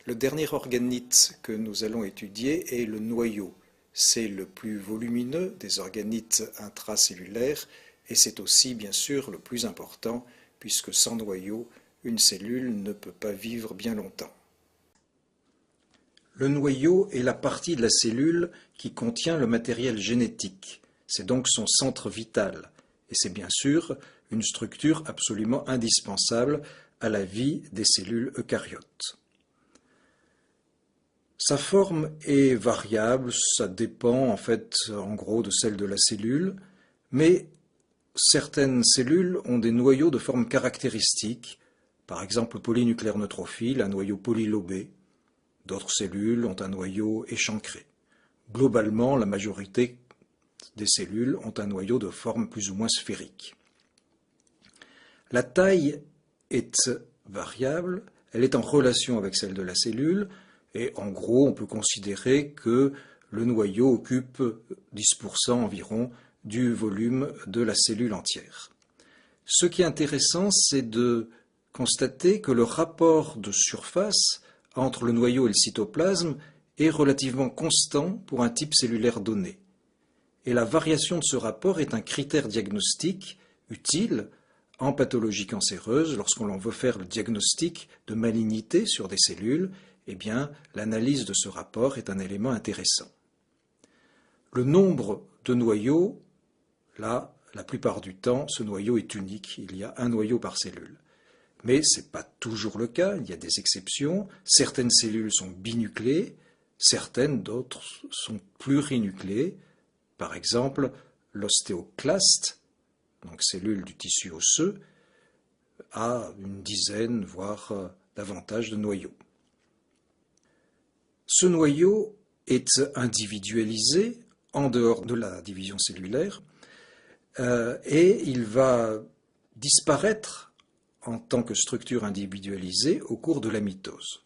Le dernier organite que nous allons étudier est le noyau. C'est le plus volumineux des organites intracellulaires et c'est aussi bien sûr le plus important puisque sans noyau, une cellule ne peut pas vivre bien longtemps. Le noyau est la partie de la cellule qui contient le matériel génétique. C'est donc son centre vital et c'est bien sûr une structure absolument indispensable à la vie des cellules eucaryotes. Sa forme est variable, ça dépend en fait en gros de celle de la cellule, mais certaines cellules ont des noyaux de forme caractéristique, par exemple polynucléaire neutrophile, un noyau polylobé. D'autres cellules ont un noyau échancré. Globalement, la majorité des cellules ont un noyau de forme plus ou moins sphérique. La taille est variable, elle est en relation avec celle de la cellule, et en gros, on peut considérer que le noyau occupe 10% environ du volume de la cellule entière. Ce qui est intéressant, c'est de constater que le rapport de surface entre le noyau et le cytoplasme est relativement constant pour un type cellulaire donné. Et la variation de ce rapport est un critère diagnostique utile en pathologie cancéreuse lorsqu'on veut faire le diagnostic de malignité sur des cellules. Eh bien, l'analyse de ce rapport est un élément intéressant. Le nombre de noyaux, là, la plupart du temps, ce noyau est unique. Il y a un noyau par cellule. Mais ce n'est pas toujours le cas, il y a des exceptions. Certaines cellules sont binucléées, certaines d'autres sont plurinucléées. Par exemple, l'ostéoclaste, donc cellule du tissu osseux, a une dizaine, voire davantage de noyaux. Ce noyau est individualisé en dehors de la division cellulaire et il va disparaître en tant que structure individualisée au cours de la mitose.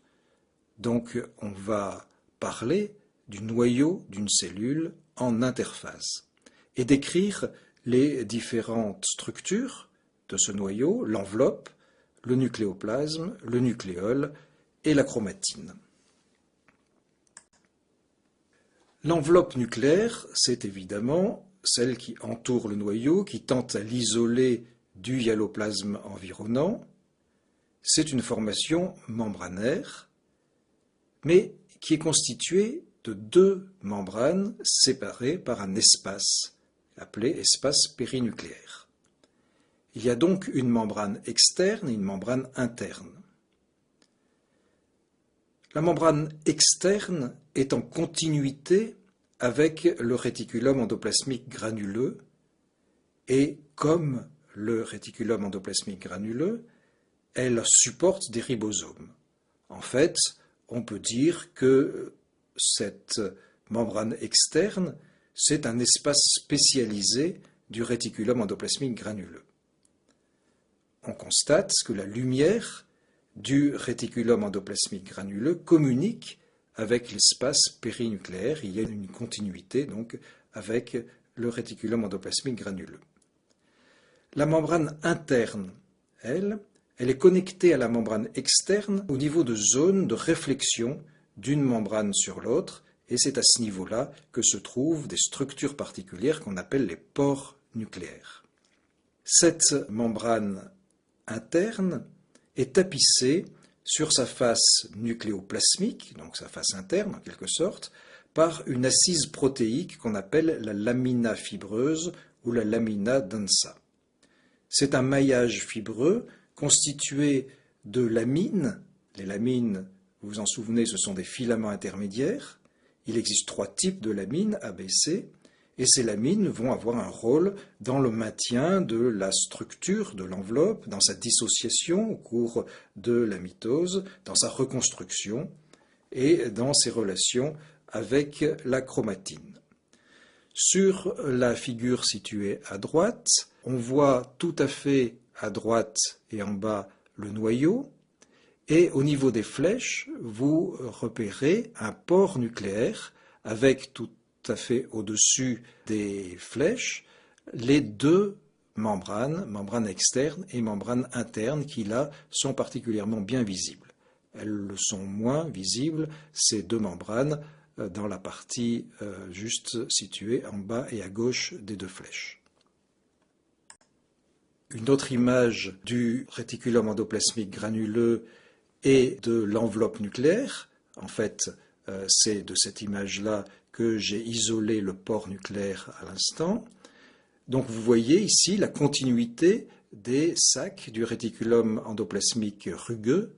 Donc on va parler du noyau d'une cellule en interphase et décrire les différentes structures de ce noyau, l'enveloppe, le nucléoplasme, le nucléole et la chromatine. L'enveloppe nucléaire, c'est évidemment celle qui entoure le noyau, qui tente à l'isoler du hyaloplasme environnant. C'est une formation membranaire, mais qui est constituée de deux membranes séparées par un espace, appelé espace périnucléaire. Il y a donc une membrane externe et une membrane interne. La membrane externe est en continuité avec le réticulum endoplasmique granuleux et comme le réticulum endoplasmique granuleux, elle supporte des ribosomes. En fait, on peut dire que cette membrane externe, c'est un espace spécialisé du réticulum endoplasmique granuleux. On constate que la lumière du réticulum endoplasmique granuleux communique avec l'espace périnucléaire. Il y a une continuité donc avec le réticulum endoplasmique granuleux. La membrane interne, elle est connectée à la membrane externe au niveau de zones de réflexion d'une membrane sur l'autre et c'est à ce niveau-là que se trouvent des structures particulières qu'on appelle les pores nucléaires. Cette membrane interne est tapissée sur sa face nucléoplasmique, donc sa face interne en quelque sorte, par une assise protéique qu'on appelle la lamina fibreuse ou la lamina densa. C'est un maillage fibreux constitué de lamines. Les lamines, vous vous en souvenez, ce sont des filaments intermédiaires. Il existe trois types de lamines, A, B, C, et ces lamines vont avoir un rôle dans le maintien de la structure de l'enveloppe, dans sa dissociation au cours de la mitose, dans sa reconstruction et dans ses relations avec la chromatine. Sur la figure située à droite, on voit tout à fait à droite et en bas le noyau, et au niveau des flèches, vous repérez un pore nucléaire avec tout à fait au-dessus des flèches les deux membrane externe et membrane interne qui là sont particulièrement bien visibles. elles le sont moins visibles, ces deux membranes, dans la partie juste située en bas et à gauche des deux flèches. Une autre image du réticulum endoplasmique granuleux et de l'enveloppe nucléaire. En fait, c'est de cette image-là que j'ai isolé le pore nucléaire à l'instant. Donc vous voyez ici la continuité des sacs du réticulum endoplasmique rugueux.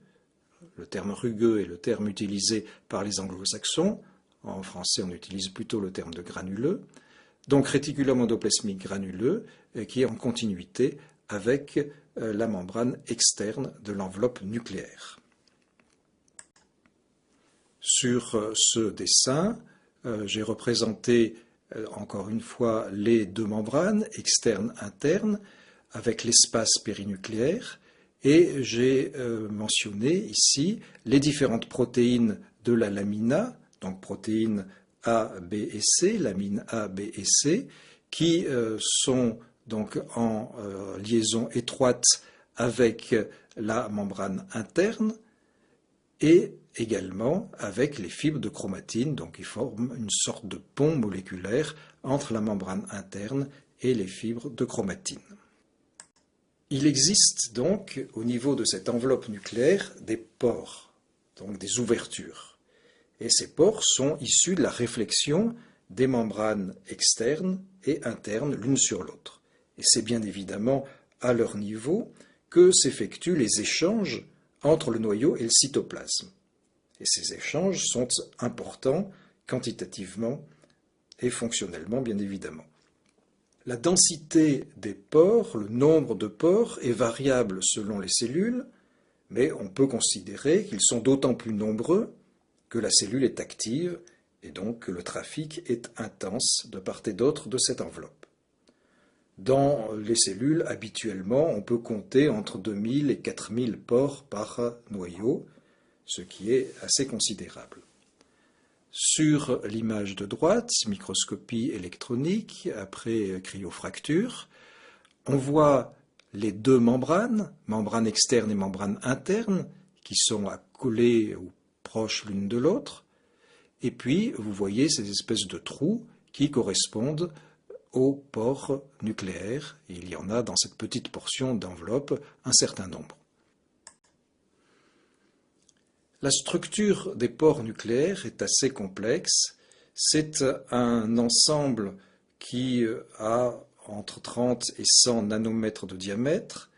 Le terme rugueux est le terme utilisé par les anglo-saxons. En français, on utilise plutôt le terme de granuleux. Donc réticulum endoplasmique granuleux qui est en continuité avec la membrane externe de l'enveloppe nucléaire. Sur ce dessin, j'ai représenté encore une fois les deux membranes, externes, internes, avec l'espace périnucléaire, et j'ai mentionné ici les différentes protéines de la lamina, donc protéines A, B et C, lamine A, B et C, qui sont donc en liaison étroite avec la membrane interne et également avec les fibres de chromatine, donc ils forment une sorte de pont moléculaire entre la membrane interne et les fibres de chromatine. Il existe donc au niveau de cette enveloppe nucléaire des pores, donc des ouvertures. Et ces pores sont issus de la réflexion des membranes externes et internes l'une sur l'autre. Et c'est bien évidemment à leur niveau que s'effectuent les échanges entre le noyau et le cytoplasme. Et ces échanges sont importants quantitativement et fonctionnellement, bien évidemment. La densité des pores, le nombre de pores, est variable selon les cellules, mais on peut considérer qu'ils sont d'autant plus nombreux que la cellule est active et donc que le trafic est intense de part et d'autre de cette enveloppe. Dans les cellules, habituellement, on peut compter entre 2000 et 4000 pores par noyau, ce qui est assez considérable. Sur l'image de droite, microscopie électronique après cryofracture, on voit les deux membranes, membrane externe et membrane interne, qui sont accolées ou proches l'une de l'autre. Et puis, vous voyez ces espèces de trous qui correspondent aux pores nucléaires. Il y en a dans cette petite portion d'enveloppe un certain nombre. La structure des pores nucléaires est assez complexe. C'est un ensemble qui a entre 30 et 100 nanomètres de diamètre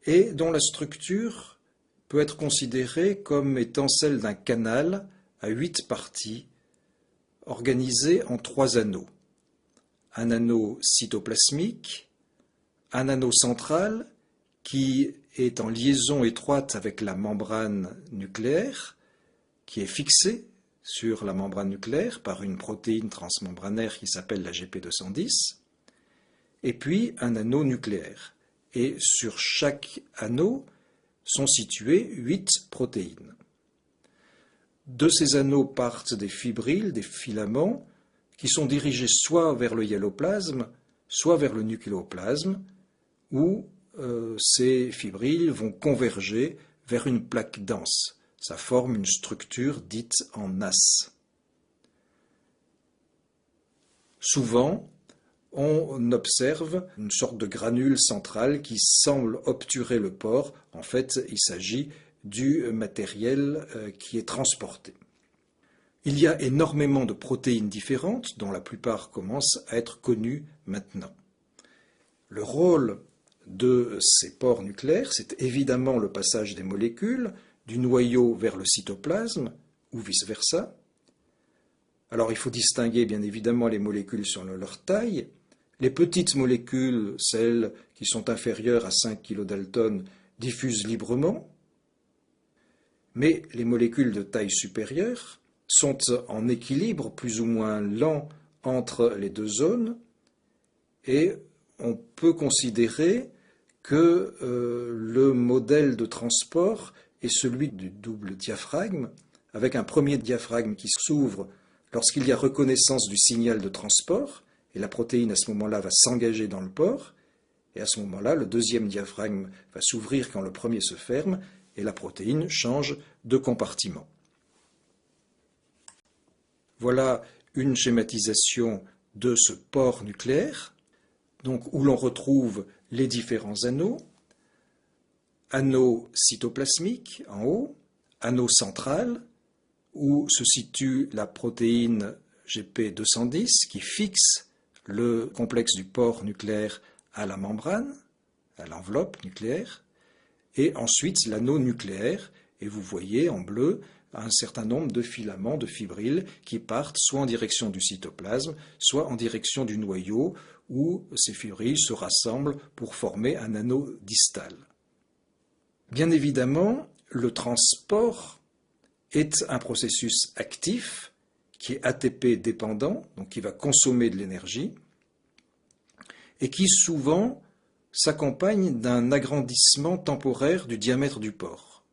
et dont la structure peut être considérée comme étant celle d'un canal à 8 parties organisées en 3 anneaux. Un anneau cytoplasmique, un anneau central qui est en liaison étroite avec la membrane nucléaire, qui est fixée sur la membrane nucléaire par une protéine transmembranaire qui s'appelle la GP210, et puis un anneau nucléaire. Et sur chaque anneau sont situées 8 protéines. De ces anneaux partent des fibrilles, des filaments, qui sont dirigés soit vers le hyaloplasme, soit vers le nucléoplasme, où ces fibrilles vont converger vers une plaque dense. Ça forme une structure dite en nasse. Souvent, on observe une sorte de granule centrale qui semble obturer le pore. En fait, il s'agit du matériel qui est transporté. Il y a énormément de protéines différentes, dont la plupart commencent à être connues maintenant. Le rôle de ces pores nucléaires, c'est évidemment le passage des molécules du noyau vers le cytoplasme ou vice-versa. Alors il faut distinguer bien évidemment les molécules selon leur taille. Les petites molécules, celles qui sont inférieures à 5 kDa, diffusent librement, mais les molécules de taille supérieure sont en équilibre plus ou moins lent entre les deux zones et on peut considérer que le modèle de transport est celui du double diaphragme, avec un premier diaphragme qui s'ouvre lorsqu'il y a reconnaissance du signal de transport, et la protéine à ce moment-là va s'engager dans le pore, et à ce moment-là, le deuxième diaphragme va s'ouvrir quand le premier se ferme, et la protéine change de compartiment. Voilà une schématisation de ce pore nucléaire, donc où l'on retrouve les différents anneaux. Anneau cytoplasmique en haut, anneau central, où se situe la protéine GP210 qui fixe le complexe du pore nucléaire à la membrane, à l'enveloppe nucléaire, et ensuite l'anneau nucléaire, et vous voyez en bleu un certain nombre de filaments, de fibrilles qui partent soit en direction du cytoplasme, soit en direction du noyau, où ces fibrilles se rassemblent pour former un anneau distal. Bien évidemment, le transport est un processus actif qui est ATP dépendant, donc qui va consommer de l'énergie, et qui souvent s'accompagne d'un agrandissement temporaire du diamètre du pore.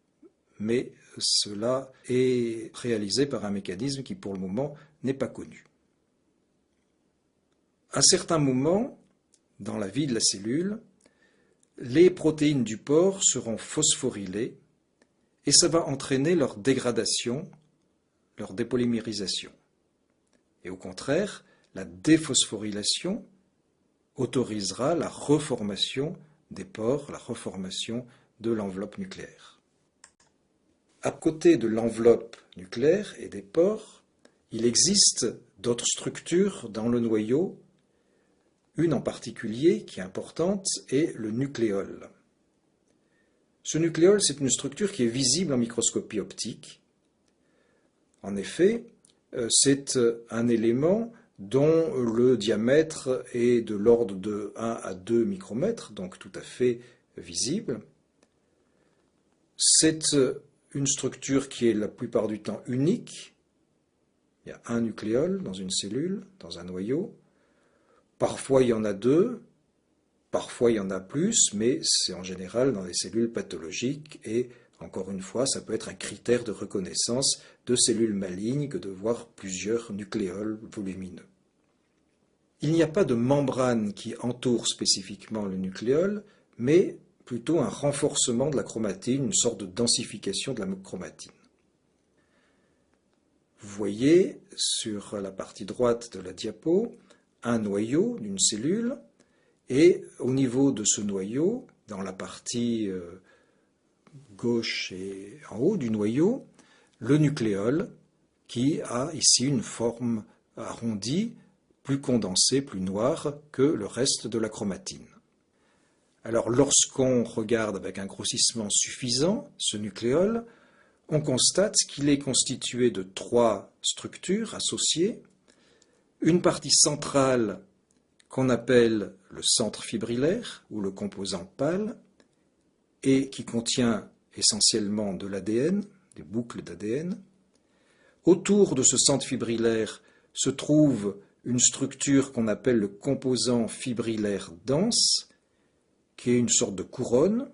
Mais cela est réalisé par un mécanisme qui pour le moment n'est pas connu. À certains moments, dans la vie de la cellule, les protéines du pore seront phosphorylées et ça va entraîner leur dégradation, leur dépolymérisation. Et au contraire, la déphosphorylation autorisera la reformation des pores, la reformation de l'enveloppe nucléaire. À côté de l'enveloppe nucléaire et des pores, il existe d'autres structures dans le noyau. Une en particulier qui est importante est le nucléole. Ce nucléole, c'est une structure qui est visible en microscopie optique. En effet, c'est un élément dont le diamètre est de l'ordre de 1 à 2 micromètres, donc tout à fait visible. C'est une structure qui est la plupart du temps unique. Il y a un nucléole dans une cellule, dans un noyau. Parfois il y en a deux, parfois il y en a plus, mais c'est en général dans les cellules pathologiques et encore une fois, ça peut être un critère de reconnaissance de cellules malignes que de voir plusieurs nucléoles volumineux. Il n'y a pas de membrane qui entoure spécifiquement le nucléole, mais plutôt un renforcement de la chromatine, une sorte de densification de la chromatine. Vous voyez sur la partie droite de la diapo un noyau d'une cellule et au niveau de ce noyau, dans la partie gauche et en haut du noyau, le nucléole qui a ici une forme arrondie, plus condensée, plus noire que le reste de la chromatine. Alors lorsqu'on regarde avec un grossissement suffisant ce nucléole, on constate qu'il est constitué de 3 structures associées, une partie centrale qu'on appelle le centre fibrillaire ou le composant pâle et qui contient essentiellement de l'ADN, des boucles d'ADN. Autour de ce centre fibrillaire se trouve une structure qu'on appelle le composant fibrillaire dense, qui est une sorte de couronne,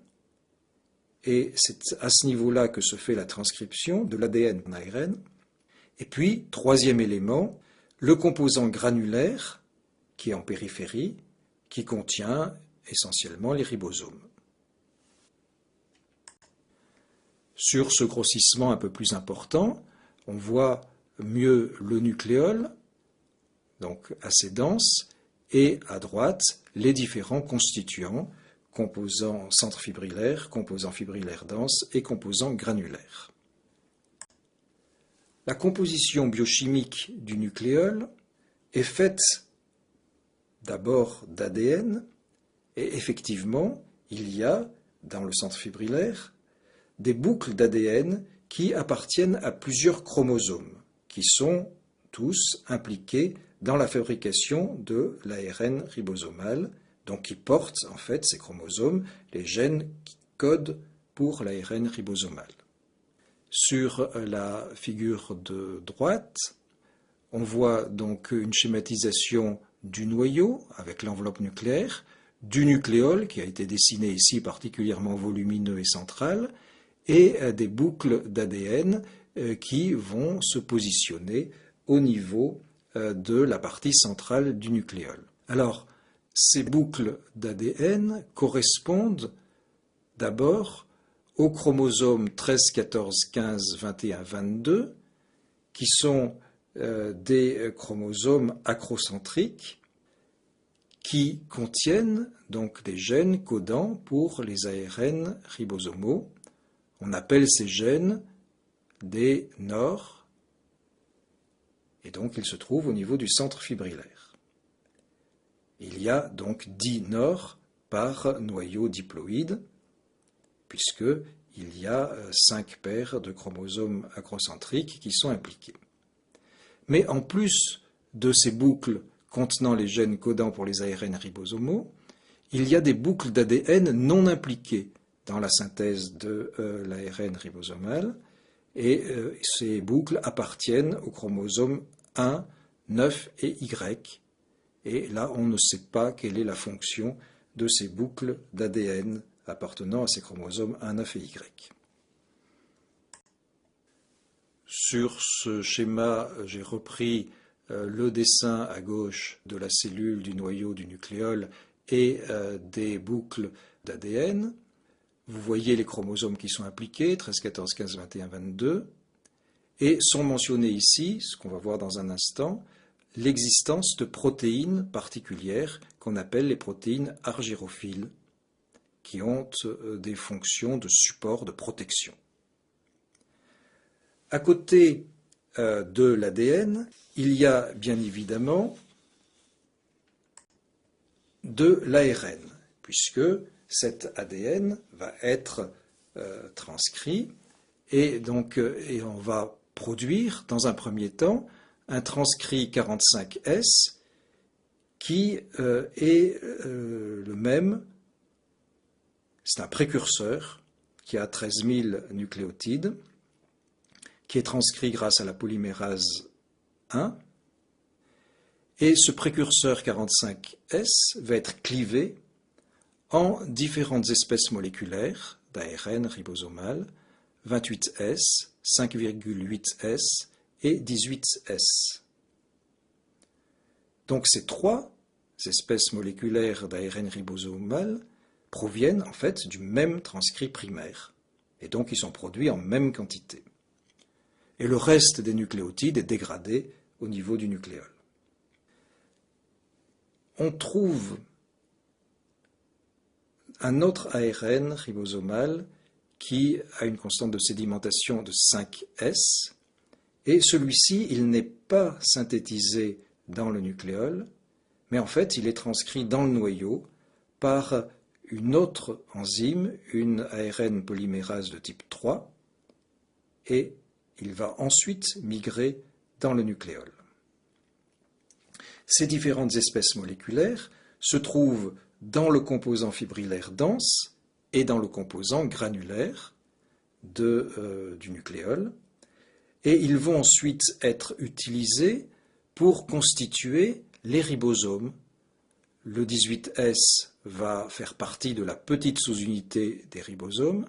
et c'est à ce niveau-là que se fait la transcription de l'ADN en ARN. Et puis, troisième élément, le composant granulaire, qui est en périphérie, qui contient essentiellement les ribosomes. Sur ce grossissement un peu plus important, on voit mieux le nucléole, donc assez dense, et à droite, les différents constituants, composants centre fibrillaire, composants fibrillaires denses et composants granulaires. La composition biochimique du nucléole est faite d'abord d'ADN, et effectivement, il y a, dans le centre fibrillaire, des boucles d'ADN qui appartiennent à plusieurs chromosomes, qui sont tous impliqués dans la fabrication de l'ARN ribosomal, donc qui portent en fait ces chromosomes, les gènes qui codent pour l'ARN ribosomal. Sur la figure de droite, on voit donc une schématisation du noyau avec l'enveloppe nucléaire, du nucléole qui a été dessiné ici particulièrement volumineux et central, et des boucles d'ADN qui vont se positionner au niveau de la partie centrale du nucléole. Alors, ces boucles d'ADN correspondent d'abord aux chromosomes 13, 14, 15, 21, 22, qui sont des chromosomes acrocentriques qui contiennent donc des gènes codants pour les ARN ribosomaux. On appelle ces gènes des NOR, et donc ils se trouvent au niveau du centre fibrillaire. Il y a donc 10 NOR par noyau diploïde, puisqu'il y a 5 paires de chromosomes acrocentriques qui sont impliqués. Mais en plus de ces boucles contenant les gènes codants pour les ARN ribosomaux, il y a des boucles d'ADN non impliquées dans la synthèse de l'ARN ribosomal, et ces boucles appartiennent aux chromosomes 1, 9 et Y. Et là, on ne sait pas quelle est la fonction de ces boucles d'ADN appartenant à ces chromosomes 1, 9 et Y. Sur ce schéma, j'ai repris le dessin à gauche de la cellule, du noyau, du nucléole et des boucles d'ADN. Vous voyez les chromosomes qui sont impliqués, 13, 14, 15, 21, 22, et sont mentionnés ici, ce qu'on va voir dans un instant, l'existence de protéines particulières qu'on appelle les protéines argyrophiles, qui ont des fonctions de support, de protection. À côté de l'ADN, il y a bien évidemment de l'ARN, puisque cet ADN va être transcrit et on va produire dans un premier temps un transcrit 45S qui est le même, c'est un précurseur qui a 13 000 nucléotides, qui est transcrit grâce à la polymérase 1, et ce précurseur 45S va être clivé en différentes espèces moléculaires d'ARN ribosomal, 28S, 5,8S et 18S. Donc ces trois espèces moléculaires d'ARN ribosomal proviennent en fait du même transcrit primaire, et donc ils sont produits en même quantité. Et le reste des nucléotides est dégradé au niveau du nucléole. On trouve un autre ARN ribosomal qui a une constante de sédimentation de 5S, et celui-ci, il n'est pas synthétisé dans le nucléole, mais en fait, il est transcrit dans le noyau par une autre enzyme, une ARN polymérase de type 3, et il va ensuite migrer dans le nucléole. Ces différentes espèces moléculaires se trouvent dans le composant fibrillaire dense et dans le composant granulaire du nucléole, et ils vont ensuite être utilisés pour constituer les ribosomes. Le 18S va faire partie de la petite sous-unité des ribosomes.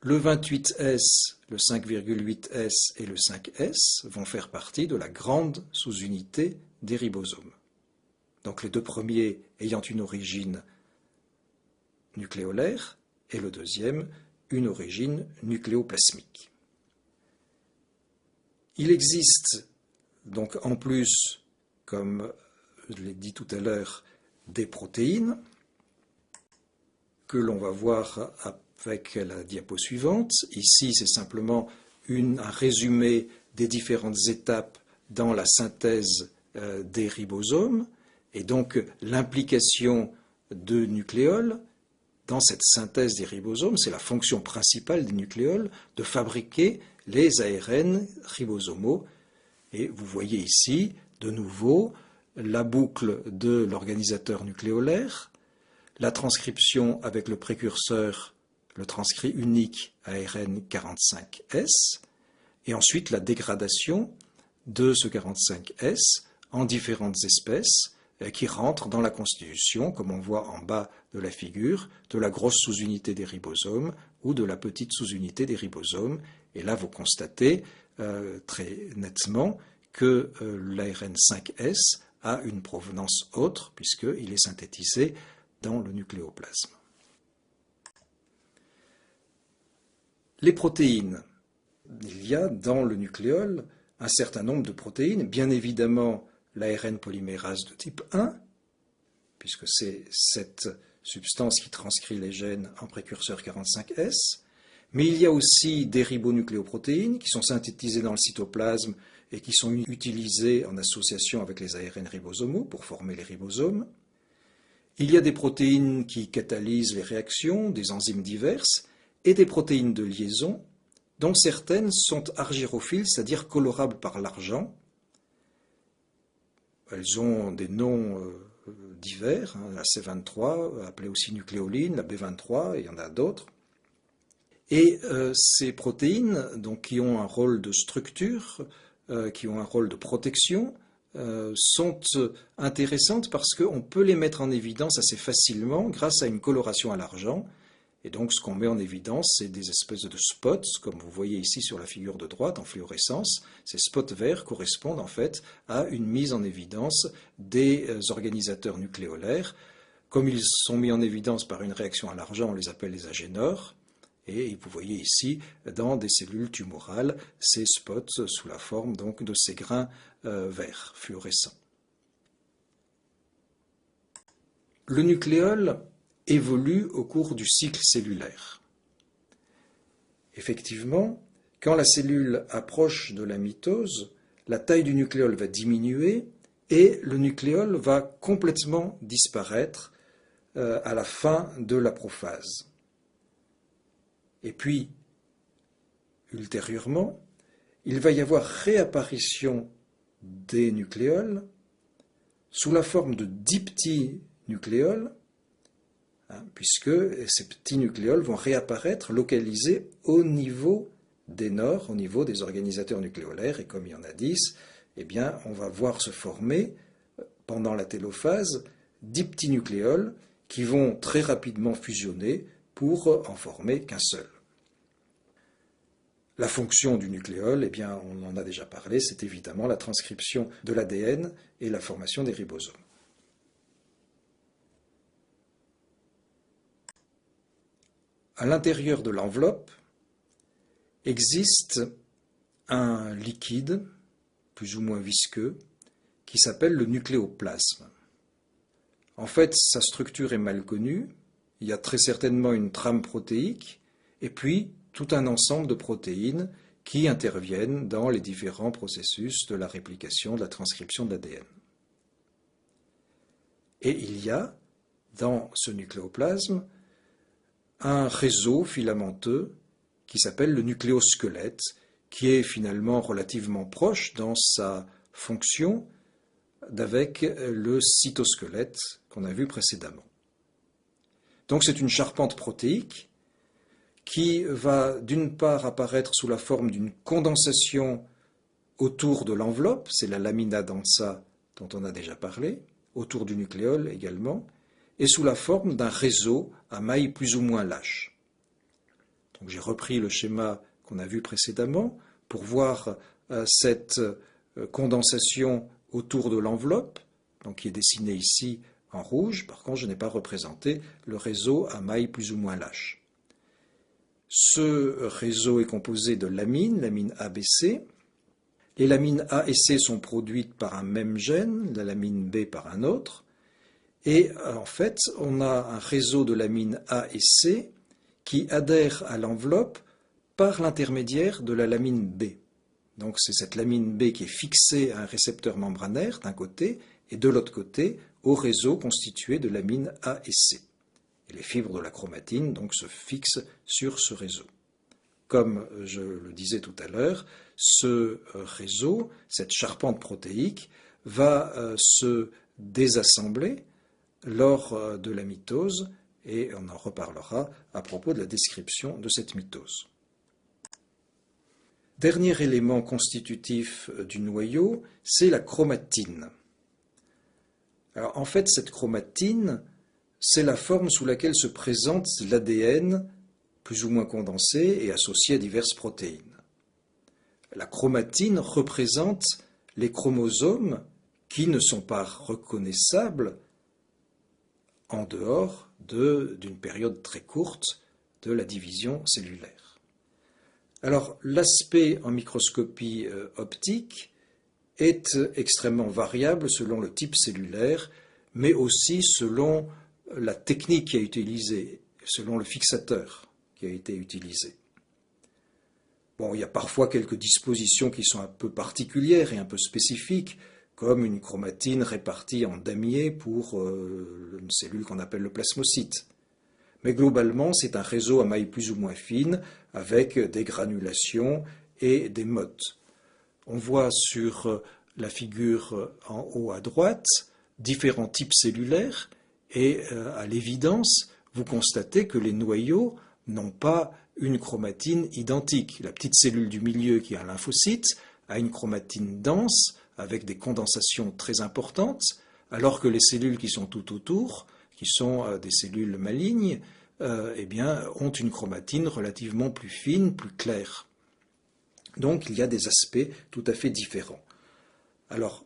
Le 28S, le 5,8S et le 5S vont faire partie de la grande sous-unité des ribosomes. Donc les deux premiers ayant une origine nucléolaire et le deuxième une origine nucléoplasmique. Il existe donc en plus, comme je l'ai dit tout à l'heure, des protéines que l'on va voir avec la diapo suivante. Ici, c'est simplement un résumé des différentes étapes dans la synthèse des ribosomes et donc l'implication de nucléoles dans cette synthèse des ribosomes. C'est la fonction principale des nucléoles de fabriquer les ARN ribosomaux. Et vous voyez ici, de nouveau, la boucle de l'organisateur nucléolaire, la transcription avec le précurseur, le transcrit unique ARN 45S, et ensuite la dégradation de ce 45S en différentes espèces qui rentrent dans la constitution, comme on voit en bas de la figure, de la grosse sous-unité des ribosomes ou de la petite sous-unité des ribosomes. Et là, vous constatez très nettement que l'ARN 5S a une provenance autre, puisqu'il est synthétisé dans le nucléoplasme. Les protéines. Il y a dans le nucléole un certain nombre de protéines, bien évidemment l'ARN polymérase de type 1, puisque c'est cette substance qui transcrit les gènes en précurseur 45S, mais il y a aussi des ribonucléoprotéines qui sont synthétisées dans le cytoplasme et qui sont utilisées en association avec les ARN ribosomaux pour former les ribosomes. Il y a des protéines qui catalysent les réactions, des enzymes diverses, et des protéines de liaison, dont certaines sont argyrophiles, c'est-à-dire colorables par l'argent. Elles ont des noms divers, la C23, appelée aussi nucléoline, la B23, et il y en a d'autres. Et ces protéines, donc, qui ont un rôle de structure, qui ont un rôle de protection, sont intéressantes parce qu'on peut les mettre en évidence assez facilement grâce à une coloration à l'argent. Et donc ce qu'on met en évidence, c'est des espèces de spots, comme vous voyez ici sur la figure de droite en fluorescence. Ces spots verts correspondent en fait à une mise en évidence des organisateurs nucléolaires. Comme ils sont mis en évidence par une réaction à l'argent, on les appelle les agénores. Et vous voyez ici, dans des cellules tumorales, ces spots sous la forme donc de ces grains verts fluorescents. Le nucléole évolue au cours du cycle cellulaire. Effectivement, quand la cellule approche de la mitose, la taille du nucléole va diminuer et le nucléole va complètement disparaître à la fin de la prophase. Et puis, ultérieurement, il va y avoir réapparition des nucléoles sous la forme de diptynucléoles, puisque ces petits nucléoles vont réapparaître localisés au niveau des nores, au niveau des organisateurs nucléolaires, et comme il y en a 10, eh bien, on va voir se former, pendant la télophase, diptynucléoles qui vont très rapidement fusionner pour en former qu'un seul. La fonction du nucléole, eh bien, on en a déjà parlé, c'est évidemment la transcription de l'ADN et la formation des ribosomes. À l'intérieur de l'enveloppe existe un liquide, plus ou moins visqueux, qui s'appelle le nucléoplasme. En fait, sa structure est mal connue, il y a très certainement une trame protéique, et puis tout un ensemble de protéines qui interviennent dans les différents processus de la réplication, de la transcription de l'ADN. Et il y a, dans ce nucléoplasme, un réseau filamenteux qui s'appelle le nucléosquelette, qui est finalement relativement proche dans sa fonction d'avec le cytosquelette qu'on a vu précédemment. Donc c'est une charpente protéique qui va d'une part apparaître sous la forme d'une condensation autour de l'enveloppe, c'est la lamina densa dont on a déjà parlé, autour du nucléole également, et sous la forme d'un réseau à mailles plus ou moins lâches. Donc j'ai repris le schéma qu'on a vu précédemment pour voir cette condensation autour de l'enveloppe, donc qui est dessinée ici en rouge. Par contre, je n'ai pas représenté le réseau à mailles plus ou moins lâches. Ce réseau est composé de lamines A, B, C. Les lamines A et C sont produites par un même gène, la lamine B par un autre. Et en fait, on a un réseau de lamines A et C qui adhèrent à l'enveloppe par l'intermédiaire de la lamine B. Donc c'est cette lamine B qui est fixée à un récepteur membranaire d'un côté et de l'autre côté au réseau constitué de lamines A et C. Et les fibres de la chromatine donc se fixent sur ce réseau. Comme je le disais tout à l'heure, ce réseau, cette charpente protéique, va se désassembler lors de la mitose et on en reparlera à propos de la description de cette mitose. Dernier élément constitutif du noyau, c'est la chromatine. Alors en fait, cette chromatine, c'est la forme sous laquelle se présente l'ADN, plus ou moins condensé et associé à diverses protéines. La chromatine représente les chromosomes qui ne sont pas reconnaissables en dehors d'une période très courte de la division cellulaire. Alors, l'aspect en microscopie optique est extrêmement variable selon le type cellulaire, mais aussi selon la technique qui est utilisée, selon le fixateur qui a été utilisé. Bon, il y a parfois quelques dispositions qui sont un peu particulières et un peu spécifiques, comme une chromatine répartie en damiers pour une cellule qu'on appelle le plasmocyte. Mais globalement, c'est un réseau à maille plus ou moins fine, avec des granulations et des mottes. On voit sur la figure en haut à droite différents types cellulaires, et à l'évidence, vous constatez que les noyaux n'ont pas une chromatine identique. La petite cellule du milieu qui est un lymphocyte a une chromatine dense, avec des condensations très importantes, alors que les cellules qui sont tout autour, qui sont des cellules malignes, eh bien, ont une chromatine relativement plus fine, plus claire. Donc il y a des aspects tout à fait différents. Alors,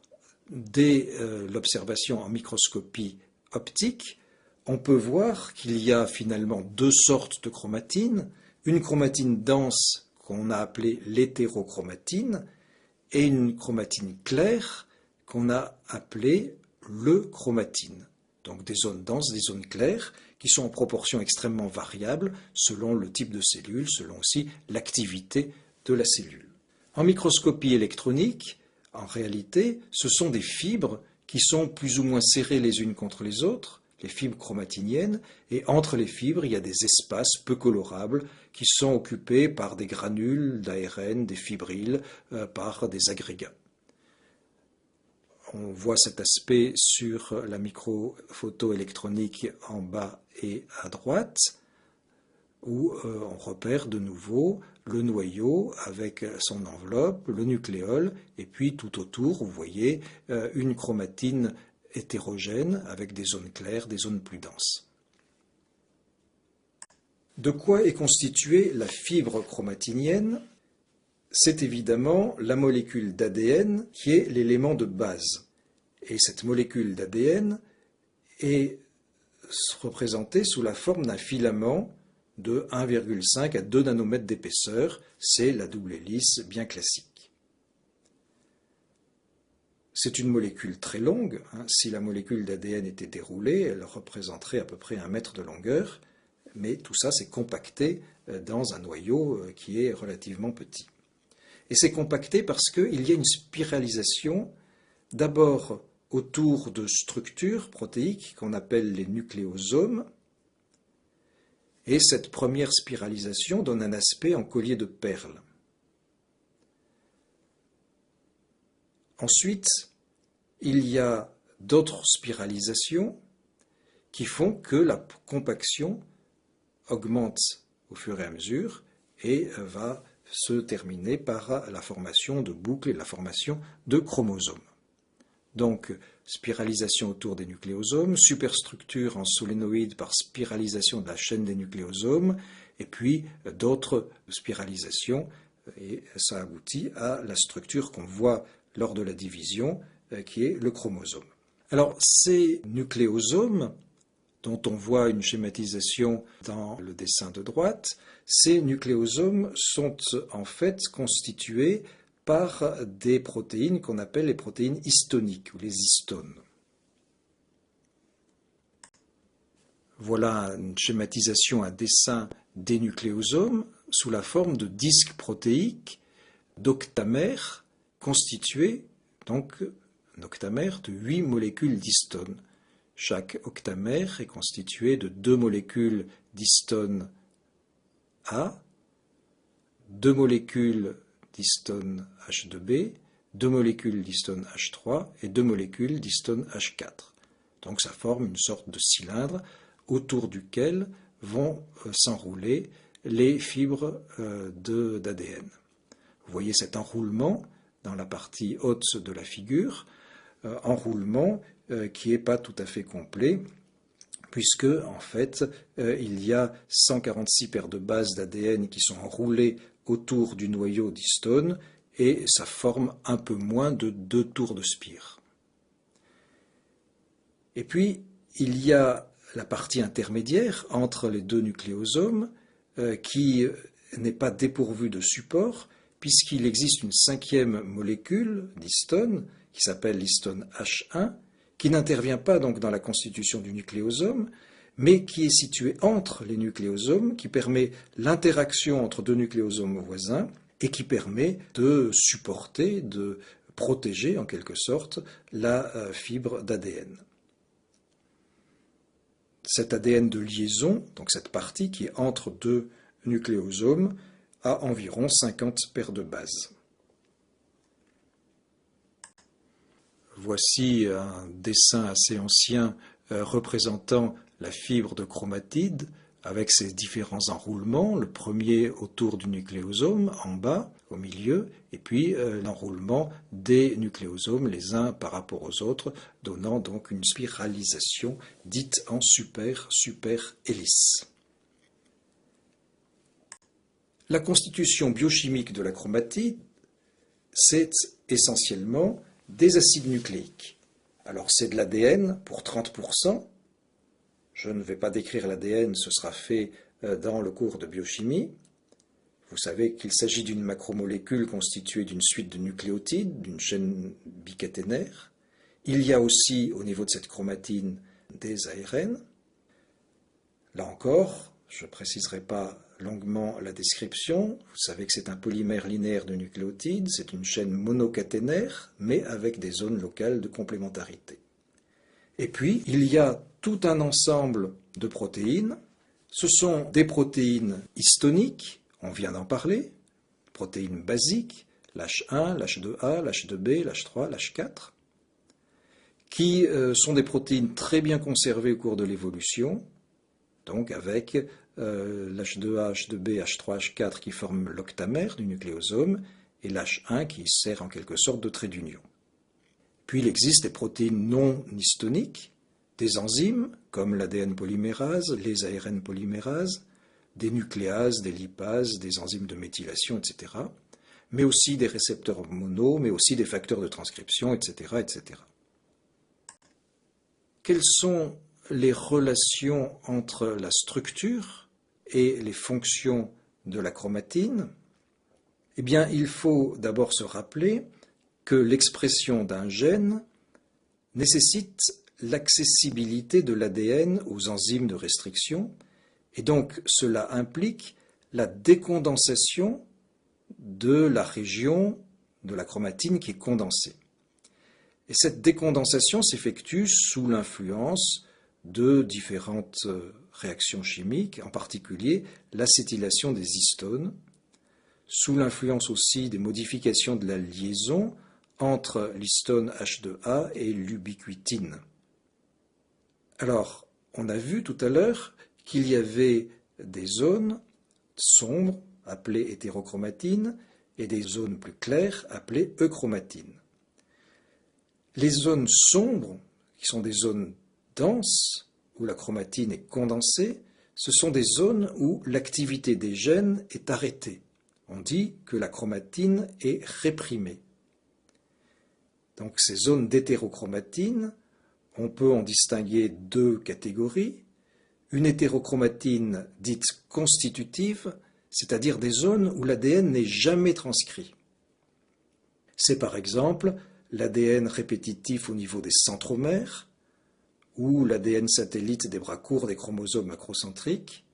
dès l'observation en microscopie optique, on peut voir qu'il y a finalement deux sortes de chromatines, une chromatine dense qu'on a appelée l'hétérochromatine et une chromatine claire qu'on a appelée l'euchromatine. Donc des zones denses, des zones claires, qui sont en proportion extrêmement variables selon le type de cellule, selon aussi l'activité de la cellule. En microscopie électronique, en réalité, ce sont des fibres qui sont plus ou moins serrées les unes contre les autres, les fibres chromatiniennes, et entre les fibres, il y a des espaces peu colorables qui sont occupés par des granules d'ARN, des fibrilles, par des agrégats. On voit cet aspect sur la microphoto électronique en bas et à droite, où on repère de nouveau le noyau avec son enveloppe, le nucléole, et puis tout autour, vous voyez une chromatine hétérogène avec des zones claires, des zones plus denses. De quoi est constituée la fibre chromatinienne? C'est évidemment la molécule d'ADN qui est l'élément de base. Et cette molécule d'ADN est représentée sous la forme d'un filament de 1,5 à 2 nanomètres d'épaisseur. C'est la double hélice bien classique. C'est une molécule très longue. Si la molécule d'ADN était déroulée, elle représenterait à peu près 1 mètre de longueur. Mais tout ça, c'est compacté dans un noyau qui est relativement petit. Et c'est compacté parce qu'il y a une spiralisation, d'abord autour de structures protéiques qu'on appelle les nucléosomes. Et cette première spiralisation donne un aspect en collier de perles. Ensuite, il y a d'autres spiralisations qui font que la compaction augmente au fur et à mesure et va se terminer par la formation de boucles et la formation de chromosomes. Donc, spiralisation autour des nucléosomes, superstructure en solénoïde par spiralisation de la chaîne des nucléosomes, et puis d'autres spiralisations, et ça aboutit à la structure qu'on voit lors de la division, qui est le chromosome. Alors, ces nucléosomes, dont on voit une schématisation dans le dessin de droite, ces nucléosomes sont en fait constitués par des protéines qu'on appelle les protéines histoniques ou les histones. Voilà une schématisation, un dessin des nucléosomes sous la forme de disques protéiques d'octamères constitués, donc un octamère de 8 molécules d'histones. Chaque octamère est constitué de 2 molécules d'histone A, 2 molécules d'histone H2B, 2 molécules d'histone H3 et 2 molécules d'histone H4. Donc ça forme une sorte de cylindre autour duquel vont s'enrouler les fibres d'ADN. Vous voyez cet enroulement dans la partie haute de la figure, enroulement qui n'est pas tout à fait complet, puisque en fait il y a 146 paires de bases d'ADN qui sont enroulées autour du noyau d'histone et ça forme un peu moins de 2 tours de spire. Et puis il y a la partie intermédiaire entre les deux nucléosomes qui n'est pas dépourvu de support, puisqu'il existe une cinquième molécule d'histone, qui s'appelle l'histone H1, qui n'intervient pas donc dans la constitution du nucléosome, mais qui est située entre les nucléosomes, qui permet l'interaction entre deux nucléosomes voisins, et qui permet de supporter, de protéger en quelque sorte la fibre d'ADN. Cet ADN de liaison, donc cette partie qui est entre deux nucléosomes, a environ 50 paires de bases. Voici un dessin assez ancien représentant la fibre de chromatide avec ses différents enroulements, le premier autour du nucléosome en bas, au milieu, et puis l'enroulement des nucléosomes les uns par rapport aux autres, donnant donc une spiralisation dite en super-hélice. La constitution biochimique de la chromatide, c'est essentiellement des acides nucléiques. Alors c'est de l'ADN pour 30%. Je ne vais pas décrire l'ADN, ce sera fait dans le cours de biochimie. Vous savez qu'il s'agit d'une macromolécule constituée d'une suite de nucléotides, d'une chaîne bicaténaire. Il y a aussi, au niveau de cette chromatine, des ARN. Là encore, je ne préciserai pas longuement la description. Vous savez que c'est un polymère linéaire de nucléotides, c'est une chaîne monocaténaire, mais avec des zones locales de complémentarité. Et puis, il y a tout un ensemble de protéines. Ce sont des protéines histoniques, on vient d'en parler, protéines basiques, l'H1, l'H2A, l'H2B, l'H3, l'H4, qui sont des protéines très bien conservées au cours de l'évolution, donc avec l'H2A, H2B, H3, H4 qui forment l'octamère du nucléosome, et l'H1 qui sert en quelque sorte de trait d'union. Puis il existe des protéines non histoniques, des enzymes comme l'ADN polymérase, les ARN polymérases, des nucléases, des lipases, des enzymes de méthylation, etc. Mais aussi des récepteurs hormonaux, mais aussi des facteurs de transcription, etc., etc. Quelles sont les relations entre la structure et les fonctions de la chromatine? Eh bien, il faut d'abord se rappeler que l'expression d'un gène nécessite l'accessibilité de l'ADN aux enzymes de restriction, et donc cela implique la décondensation de la région de la chromatine qui est condensée. Et cette décondensation s'effectue sous l'influence de différentes réactions chimiques, en particulier l'acétylation des histones, sous l'influence aussi des modifications de la liaison entre l'histone H2A et l'ubiquitine. Alors, on a vu tout à l'heure qu'il y avait des zones sombres, appelées hétérochromatines, et des zones plus claires, appelées euchromatines. Les zones sombres, qui sont des zones denses, où la chromatine est condensée, ce sont des zones où l'activité des gènes est arrêtée. On dit que la chromatine est réprimée. Donc ces zones d'hétérochromatine, on peut en distinguer deux catégories. Une hétérochromatine dite constitutive, c'est-à-dire des zones où l'ADN n'est jamais transcrit. C'est par exemple l'ADN répétitif au niveau des centromères, ou l'ADN satellite des bras courts des chromosomes macrocentriques,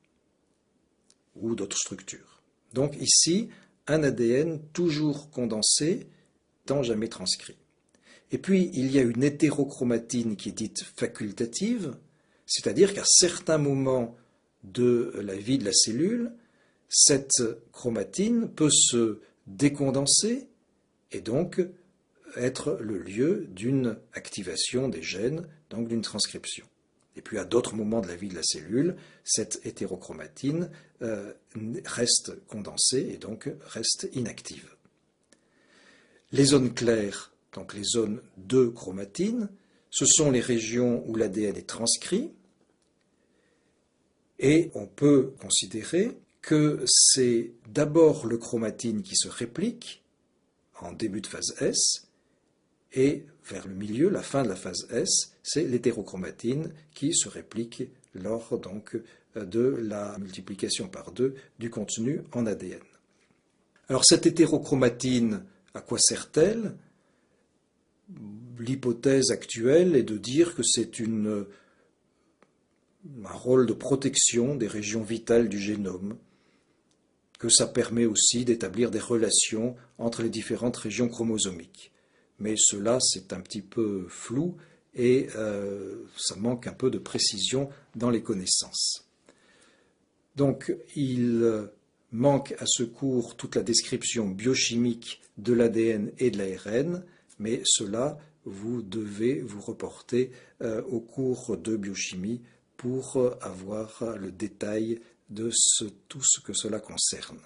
ou d'autres structures. Donc ici, un ADN toujours condensé, tant jamais transcrit. Et puis, il y a une hétérochromatine qui est dite facultative, c'est-à-dire qu'à certains moments de la vie de la cellule, cette chromatine peut se décondenser et donc être le lieu d'une activation des gènes, donc d'une transcription. Et puis à d'autres moments de la vie de la cellule, cette hétérochromatine reste condensée et donc reste inactive. Les zones claires, donc les zones de chromatine, ce sont les régions où l'ADN est transcrit, et on peut considérer que c'est d'abord le chromatine qui se réplique en début de phase S, et vers le milieu, la fin de la phase S, c'est l'hétérochromatine qui se réplique lors donc de la multiplication par 2 du contenu en ADN. Alors cette hétérochromatine, à quoi sert-elle? L'hypothèse actuelle est de dire que c'est un rôle de protection des régions vitales du génome, que ça permet aussi d'établir des relations entre les différentes régions chromosomiques. Mais cela, c'est un petit peu flou et ça manque un peu de précision dans les connaissances. Donc, il manque à ce cours toute la description biochimique de l'ADN et de l'ARN, mais cela, vous devez vous reporter au cours de biochimie pour avoir le détail de tout ce que cela concerne.